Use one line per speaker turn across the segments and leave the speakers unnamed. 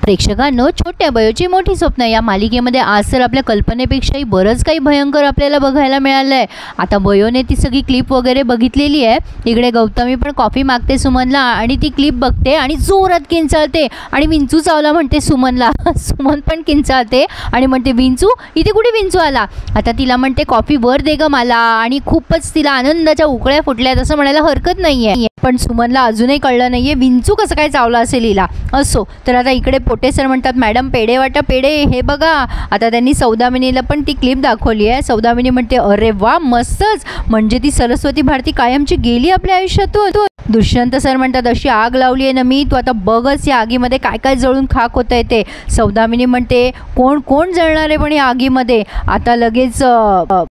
प्रेक्षकांनो, छोट्या बयोची मोठी स्वप्न या मालिकेमध्ये आज तर आपल्या कल्पनेपेक्षाही बरंच काही भयंकर आपल्याला बघायला मिळालं आहे। आता बयोने ती सगळी क्लिप वगैरे बघितलेली आहे। इकडे गौतमी पण कॉफी मागते सुमनला आणि ती क्लिप बघते आणि जोरात किंचाळते आणि विंचू चावला म्हणते सुमनला। सुमन पण किंचाळते आणि म्हणते विंचू, इथे कुठे विंचू आला? आता तिला म्हणते कॉफी वर दे ग मला, आणि खूपच तिला आनंदाच्या उकळ्या फुटल्यात असं म्हणायला हरकत नाहीये। पण सुमनला अजूनही कळलं नाहीये विंचू कसं काय चावला असेल हिला। असो तर आता इकडे पोटे सर म्हणतात मॅडम पेढे वाटा पेढे, हे बघा। आता त्यांनी सौदामिनीला पण ती क्लिप दाखवली आहे। सौदामिनी म्हणते अरे वा मस्तच, म्हणजे ती सरस्वती भारती कायमची गेली आपल्या आयुष्यातून। दुष्यंत सर म्हणतात अशी आग लावली आहे ना मी, तू आता बघच या आगीमध्ये काय काय जळून खाक होतंय ते। सौदामिनी म्हणते कोण कोण जळणार आहे पण या आगीमध्ये? आता लगेच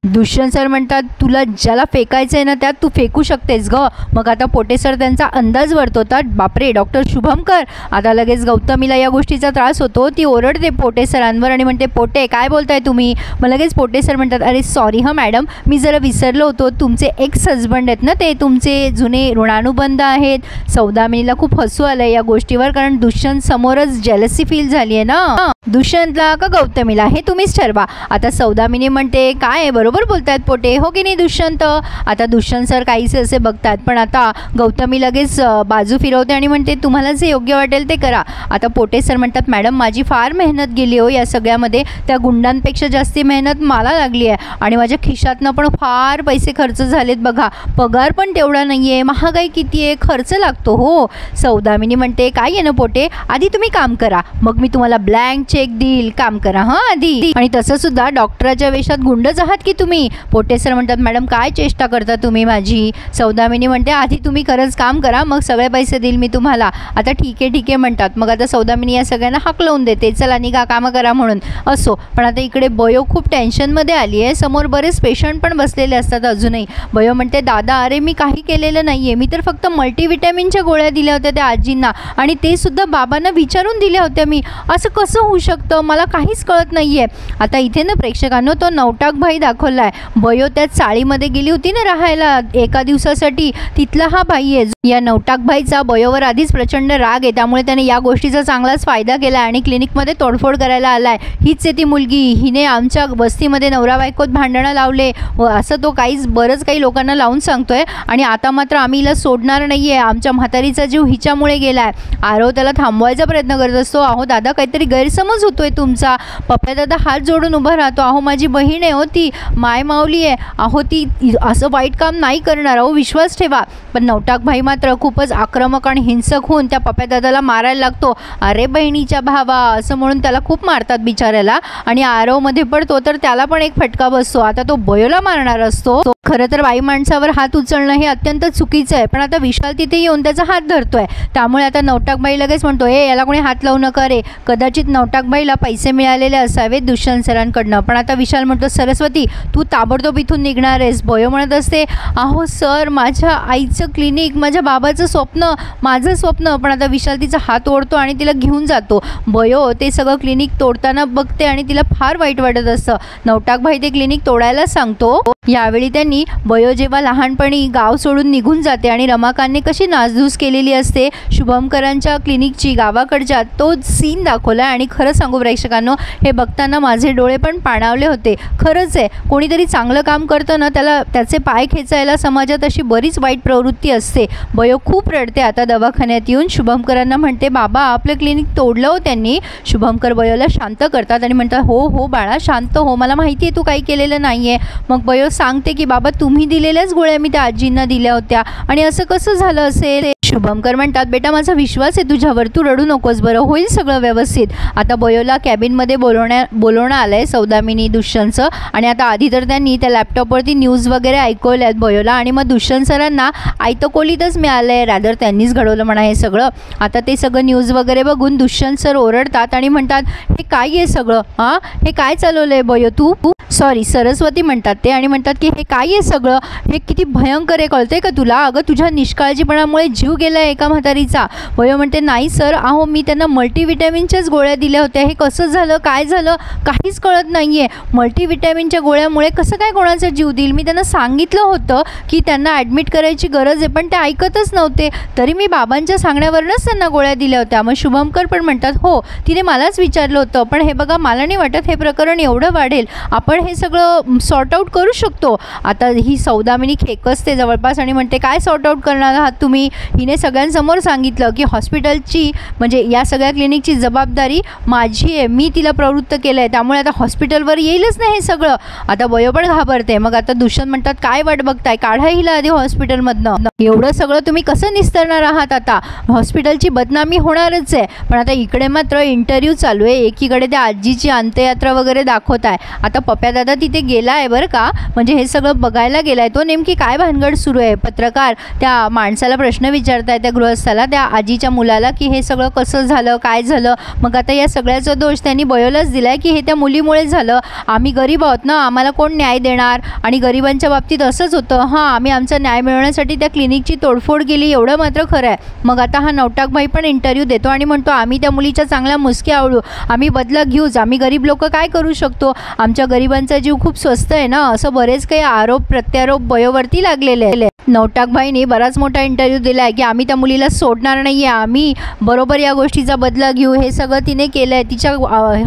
दुष्यंत सर म्हणतात तुला ज्याला फेकायचं आहे ना त्यात तू फेकू शकतेस ग। मग आता पोटे सर त्यांचा अंदाज वर्तवतात, बापरे डॉक्टर शुभमकर। आता लगेच गौतमीला या गोष्टीचा त्रास होतो, ती ओरडते पोटे सरांवर आणि म्हणते पोटे काय बोलताय तुम्ही? मग लगेच पोटे सर म्हणतात अरे सॉरी हं मॅडम, मी जरा विसरलो होतो, तुमचे एक्स हजबंड आहेत ना ते, तुमचे जुने ऋणानुबंध आहेत। सौदामिनीला खूप हसू आलं या गोष्टीवर, कारण दुष्यंत समोरच जेलसी फील झाली आहे ना, दुष्यंतला का गौतमीला हे तुम्हीच ठरवा। आता सौदामिनी म्हणते काय बरोबर बोलतायत पोटे, हो की नाही दुष्यंत? आता दुष्यंत सर काहीसे असे बघतात, पण आता गौतमी लगेच बाजू फिरवते आणि म्हणते तुम्हाला जे योग्य वाटेल ते करा। आता पोटे सर म्हणतात मॅडम माझी फार मेहनत गेली हो या सगळ्यामध्ये, त्या गुंडांपेक्षा जास्ती मेहनत मला लागली आहे आणि माझ्या खिशातनं पण फार पैसे खर्च झालेत बघा, पगार पण तेवढा नाही आहे, महागाई किती आहे, खर्च लागतो हो। सौदामिनी म्हणते काय आहे ना पोटे, आधी तुम्ही काम करा मग मी तुम्हाला ब्लँक चेक देईल, काम करा हां आधी। आणि तसं सुद्धा डॉक्टराच्या वेशात गुंडच आहात की तुम्ही? पोटे सर म्हणतात मॅडम काय चेष्टा करता तुम्ही माझी? सौदामिनी म्हणते आधी तुम्ही खरंच काम करा मग सगळे पैसे देईल मी तुम्हाला। आता ठीक आहे म्हणतात। मग आता सौदामिनी या सगळ्यांना हाक लावून देते चला निघा कामं करा म्हणून। असो पण आता इकडे बयो खूप टेन्शनमध्ये आली आहे, समोर बरेच पेशंट पण बसलेले असतात अजूनही। बयो म्हणते दादा अरे मी काही केलेलं नाही आहे, मी तर फक्त मल्टीविटॅमिनच्या गोळ्या दिल्या होत्या त्या आजींना आणि ते सुद्धा बाबांना विचारून दिल्या होत्या मी, असं कसं होऊ शकतं मला काहीच कळत नाही आहे। आता इथे ना प्रेक्षकांनो तो नवटाक भाई दाखवला आहे, बयो त्या चाळीमध्ये गेली होती ना राहायला एका दिवसासाठी, तिथला हा भाई आहे। या नवटाक भाईचा बयोवर आधीच प्रचंड राग आहे, त्यामुळे त्याने या गोष्टीचा चांगलाच फायदा केला आणि क्लिनिकमध्ये तोडफोड करायला आलाय। हीच आहे ती मुलगी, हिने आमच्या वस्तीमध्ये नवरा बायकोत भांडणं लावले व असं तो बरंच काही लोकांना लावून सांगतोय आणि आता मात्र आम्ही हिला सोडणार नाहीये, आमच्या म्हातारीचा जीव हिच्यामुळे गेलाय। आरव त्याला थांबवायचा प्रयत्न करत असतो, अहो दादा काहीतरी गैरसमज होतोय तुमचा। पप्पा दादा हात जोडून उभा राहतो, अहो माझी बहीण आहे हो ती, माय माऊली आहे, अहो ती असं वाईट काम नाही करणार, अहो विश्वास ठेवा। पण नवटाक भाई मात्र खूपच आक्रमक आणि हिंसक होऊन त्या पप्पा दादाला मारायला लागतो, अरे बहिणीच्या भावा असं म्हणून त्याला खूप मारतात बिचाऱ्याला आणि आरव मध्ये पडतो तर त्याला पण एक फटका बसतो। आता तो बयोला मारणार असतो। खरं तर बाई माणसावर हात उचलणं हे अत्यंत चुकीचं आहे, पण आता विशाल तिथे येऊन त्याचा हात धरतोय, त्यामुळे आता नवटाकबाई लगेच म्हणतो याला कोणी हात लावू नका रे। कदाचित नवटाकबाईला पैसे मिळालेले असावेत दुष्यंत सरांकडनं, पण आता विशाल म्हणतो सरस्वती तू ताबडतोब इथून निघणार आहेस। बयो म्हणत असते अहो सर माझ्या आईचं क्लिनिक, माझ्या बाबाचं स्वप्न, माझं स्वप्न, पण आता विशाल तिचा हात ओढतो आणि तिला घेऊन जातो। बयो ते सगळं क्लिनिक तोडताना बघते आणि तिला फार वाईट वाटत असतं। नवटाकबाई ते क्लिनिक तोडायला सांगतो। यावेळी त्यांनी बयो जेव्हा लहानपणी गाव सोडून निघून जाते आणि रमाकांतने कशी नासधूस केलेली असते शुभमकरांच्या क्लिनिकची गावाकडच्या, तो सीन दाखवला आणि खरं सांगू प्रेक्षकांनो हे बघताना माझे डोळे पण पाणावले होते। खरंच आहे कोणीतरी चांगलं काम करतं ना त्याला त्याचे पाय खेचायला समाजात अशी बरीच वाईट प्रवृत्ती असते। बयो खूप रडते आता दवाखान्यात येऊन, शुभमकरांना म्हणते बाबा आपलं क्लिनिक तोडलं हो त्यांनी। शुभमकर बयोला शांत करतात आणि म्हणतात हो हो बाळा शांत हो, मला माहिती आहे तू काही केलेलं नाही आहे। मग बयो सांगते की बाबा तुम्ही दिलेल्याच गोळ्या मी त्या आजींना दिल्या होत्या आणि असं कसं झालं असेल? शुभमकर म्हणतात बेटा माझा विश्वास आहे तुझ्यावर, तू रडू नकोस बरं, होईल सगळं व्यवस्थित। आता बयोला कॅबिनमध्ये बोलवणं आलंय सौदामिनी दुष्यंतचं आणि आता आधी तर त्यांनी त्या लॅपटॉपवरती न्यूज वगैरे ऐकवल्यात बयोला आणि मग दुष्यंत सरांना आयतकोलीतच मिळालंय, रादर त्यांनीच घडवलं म्हणा हे सगळं। आता ते सगळं न्यूज वगैरे बघून दुष्यंत सर ओरडतात आणि म्हणतात हे काय आहे सगळं, हां हे काय चालवलंय बयो तू? सॉरी सरस्वती म्हणतात ते आणि म्हणतात की हे काय आहे सगळं, हे किती भयंकर आहे कळतंय का तुला, अगं तुझ्या निष्काळजीपणामुळे जीव गेला आहे एका म्हातारीचा. वयो म्हणते नाही सर, अहो मी त्यांना मल्टीव्हिटॅमिनच्याच गोळ्या दिल्या होत्या, हे कसं झालं काय झालं काहीच कळत नाही आहे. मल्टीव्हिटॅमिनच्या गोळ्यामुळे कसं काय कोणाचा जीव देईल, मी त्यांना सांगितलं होतं की त्यांना ॲडमिट करायची गरज आहे पण ते ऐकतच नव्हते, तरी मी बाबांच्या सांगण्यावरूनच त्यांना गोळ्या दिल्या होत्या. मग शुभमकर पण म्हणतात हो तिने मलाच विचारलं होतं, पण हे बघा मला नाही वाटत हे प्रकरण एवढं वाढेल, आपण हे सगळं सॉर्ट आऊट करू शकतो. आता ही सौदामिनी खेकसते जवळपास आणि म्हणते काय सॉर्ट आऊट करणार आहात तुम्ही. हिने सगळ्यांसमोर सांगितलं की हॉस्पिटलची म्हणजे या सगळ्या क्लिनिकची जबाबदारी माझी आहे, मी तिला प्रवृत्त केलं आहे, त्यामुळे आता हॉस्पिटलवर येईलच नाही हे सगळं. आता वयो पण घाबरते. मग आता दुष्यंत म्हणतात काय वाट बघताय, काढा हिला आधी हॉस्पिटलमधनं, एवढं सगळं तुम्ही कसं निस्तरणार आहात, आता हॉस्पिटलची बदनामी होणारच आहे. पण आता इकडे मात्र इंटरव्ह्यू चालू आहे, एकीकडे त्या आजीची अंत्ययात्रा वगैरे दाखवत आहे. आता पप्या दादा तिथे गेला आहे बरं का, म्हणजे हे सगळं बघायला गेला आहे तो, नेमकी काय भानगड सुरू आहे. पत्रकार त्या माणसाला प्रश्न विचारताय त्या गृहस्थाला, त्या आजीच्या मुलाला, की हे सगळं कसं झालं काय झालं. मग आता या सगळ्याचा दोष त्यांनी बयोलाच दिला आहे की हे त्या मुलीमुळे झालं, आम्ही गरीब आहोत ना, आम्हाला कोण न्याय देणार, आणि गरिबांच्या बाबतीत असंच होतं, हां आम्ही आमचा न्याय मिळवण्यासाठी त्या क्लिनिकची तोडफोड केली एवढं मात्र खरं आहे. मग आता हा नवटाकभाई पण इंटरव्ह्यू देतो आणि म्हणतो आम्ही त्या मुलीच्या चांगल्या मुसक्या आवडू, आम्ही बदला घेऊच, आम्ही गरीब लोक काय करू शकतो, आमच्या गरिबांचा जीव खूप स्वस्त आहे ना, असं बरेच काही आरोप प्रत्यारोप बयोवरती लागलेले आहे. नवटाकभाईने बराच मोठा इंटरव्ह्यू दिला आहे की आम्ही त्या मुलीला सोडणार नाही आहे, आम्ही बरोबर या गोष्टीचा बदला घेऊ, हे सगळं तिने केलं आहे, तिच्या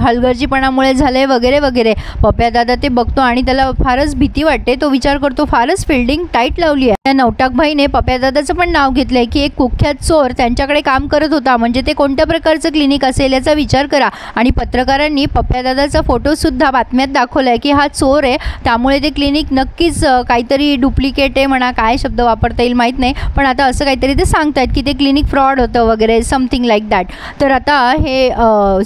हलगर्जीपणामुळे झालं आहे वगैरे वगैरे. पप्या दादा ते बघतो आणि त्याला फारच भीती वाटते, तो विचार करतो फारच फिल्डिंग टाईट लावली आहे. त्या नवटाकभाईने पप्या दादाचं पण नाव घेतलं आहे की एक कुख्यात चोर त्यांच्याकडे काम करत होता, म्हणजे ते कोणत्या प्रकारचं क्लिनिक असेल याचा विचार करा. आणि पत्रकारांनी पप्या दादाचा फोटोसुद्धा बातम्यात दाखवला आहे की हा चोर आहे, त्यामुळे ते क्लिनिक नक्कीच काहीतरी डुप्लिकेट आहे म्हणा, काय शब्द वापरता येईल माहीत नाही, पण आता असं काहीतरी ते सांगतायत की ते क्लिनिक फ्रॉड होतं वगैरे समथिंग लाईक दॅट. तर आता हे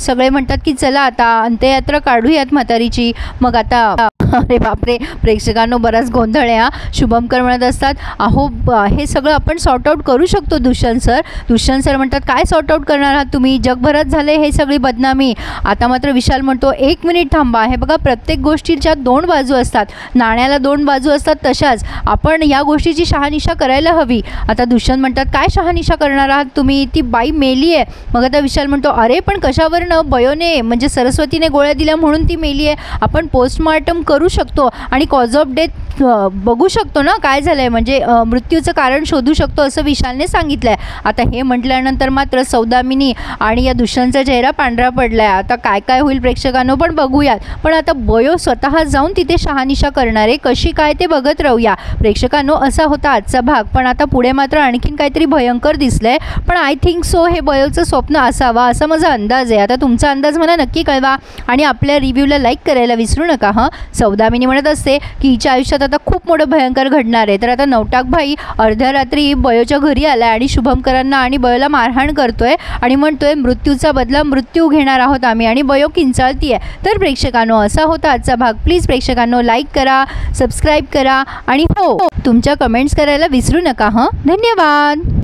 सगळे म्हणतात की चला आता अंत्ययात्रा काढूयात म्हातारीची. मग आता अरे बापरे प्रेक्षकांनो बराच गोंधळ आहे हा. शुभमकर म्हणत असतात अहो हे सगळं आपण सॉर्ट आऊट करू शकतो दुष्यंत सर. दुष्यंत सर म्हणतात काय सॉर्ट आऊट करणार आहात तुम्ही, जगभरात झाले हे सगळी बदनामी. आता मात्र विशाल म्हणतो एक मिनिट थांबा, हे बघा प्रत्येक गोष्टीच्या दोन बाजू असतात, नाण्याला दोन बाजू असतात, तशाच आपण या गोष्टीची शहानिशा करायला हवी. आता दुष्यंत म्हणतात काय शहानिशा करणार आहात तुम्ही, ती बाई मेली आहे. मग आता विशाल म्हणतो अरे पण कशावरनं, बयोने म्हणजे सरस्वतीने गोळ्या दिल्या म्हणून ती मेली आहे, आपण पोस्टमार्टम करू शकतो आणि कॉज ऑफ डेथ बघू शकतो ना काय झालं आहे, म्हणजे मृत्यूचं कारण शोधू शकतो असं विशालने सांगितलं आहे. आता हे म्हटल्यानंतर मात्र सौदामिनी आणि या दुष्यंतचा चेहरा पांढरा पडला आहे. आता काय काय होईल प्रेक्षकांनो पण बघूयात. पण आता बयो स्वतः जाऊन तिथे शहानिशा करणार आहे, कशी काय ते बघत राहूया प्रेक्षकांनो. असा होता आजचा भाग, पण आता पुढे मात्र आणखीन काहीतरी भयंकर दिसलंय, पण आय थिंक सो हे बयोचं स्वप्न असावा असा माझा अंदाज आहे. आता तुमचा अंदाज मला नक्की कळवा आणि आपल्या रिव्ह्यूला लाईक करायला विसरू नका. हां सौदामिनी म्हणत असते की हिच्या आयुष्यात आता खूप मोठं भयंकर घडणार आहे. तर आता नवटाकभाई अर्ध्या रात्री बयोच्या घरी आलाय आणि शुभमकरांना आणि बयोला मारहाण करतोय आणि म्हणतोय मृत्यूचा बदला मृत्यू घेणार आहोत आम्ही, आणि बयो किंचाळतीये. तर प्रेक्षकांनो असा होता आजचा भाग. प्लीज प्रेक्षकांनो लाईक करा, सबस्क्राईब करा आणि हो तुमच्या कमेंट्स करायला विसरू नका. हां धन्यवाद.